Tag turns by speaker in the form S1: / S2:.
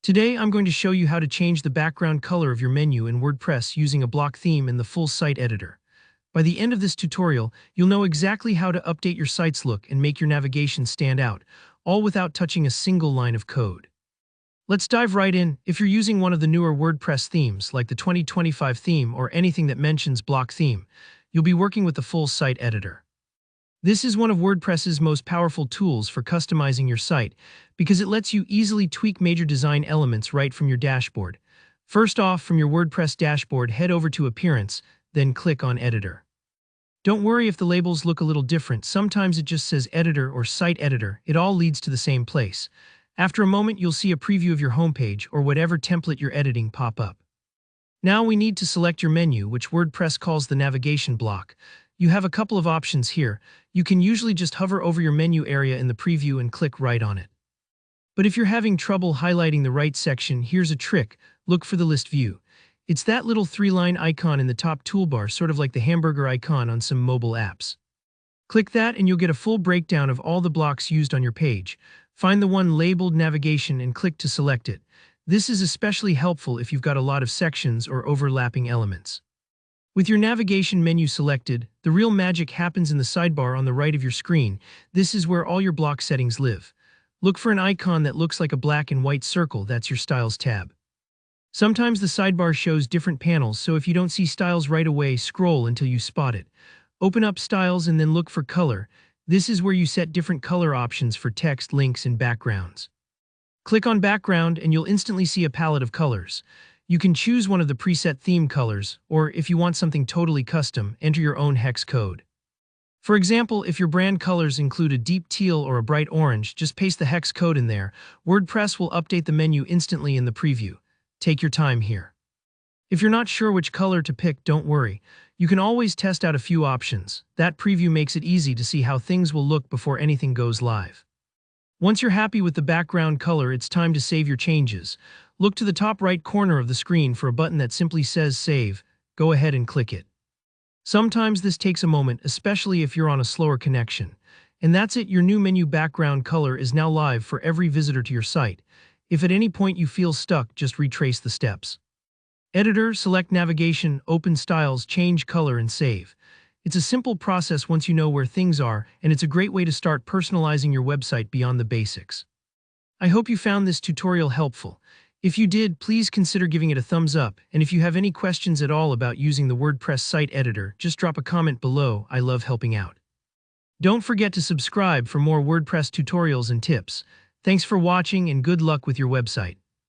S1: Today, I'm going to show you how to change the background color of your menu in WordPress using a block theme in the full site editor. By the end of this tutorial, you'll know exactly how to update your site's look and make your navigation stand out, all without touching a single line of code. Let's dive right in. If you're using one of the newer WordPress themes, like the 2025 theme or anything that mentions block theme, you'll be working with the full site editor. This is one of WordPress's most powerful tools for customizing your site because it lets you easily tweak major design elements right from your dashboard. First off, from your WordPress dashboard, head over to Appearance, then click on Editor. Don't worry if the labels look a little different. Sometimes it just says Editor or Site Editor. It all leads to the same place. After a moment, you'll see a preview of your homepage or whatever template you're editing pop up. Now we need to select your menu, which WordPress calls the navigation block. You have a couple of options here. You can usually just hover over your menu area in the preview and click right on it. But if you're having trouble highlighting the right section, here's a trick. Look for the list view. It's that little three-line icon in the top toolbar, sort of like the hamburger icon on some mobile apps. Click that and you'll get a full breakdown of all the blocks used on your page. Find the one labeled navigation and click to select it. This is especially helpful if you've got a lot of sections or overlapping elements. With your navigation menu selected, the real magic happens in the sidebar on the right of your screen. This is where all your block settings live. Look for an icon that looks like a black and white circle. That's your Styles tab. Sometimes the sidebar shows different panels, so if you don't see Styles right away, scroll until you spot it. Open up Styles and then look for Color. This is where you set different color options for text, links, and backgrounds. Click on Background and you'll instantly see a palette of colors. You can choose one of the preset theme colors, or if you want something totally custom, enter your own hex code. For example, if your brand colors include a deep teal or a bright orange, just paste the hex code in there. WordPress will update the menu instantly in the preview. Take your time here. If you're not sure which color to pick, don't worry. You can always test out a few options. That preview makes it easy to see how things will look before anything goes live. Once you're happy with the background color, it's time to save your changes. Look to the top right corner of the screen for a button that simply says Save. Go ahead and click it. Sometimes this takes a moment, especially if you're on a slower connection. And that's it, your new menu background color is now live for every visitor to your site. If at any point you feel stuck, just retrace the steps. Editor, select Navigation, open Styles, change color, and save. It's a simple process once you know where things are, and it's a great way to start personalizing your website beyond the basics. I hope you found this tutorial helpful. If you did, please consider giving it a thumbs up, and if you have any questions at all about using the WordPress site editor, just drop a comment below. I love helping out. Don't forget to subscribe for more WordPress tutorials and tips. Thanks for watching and good luck with your website.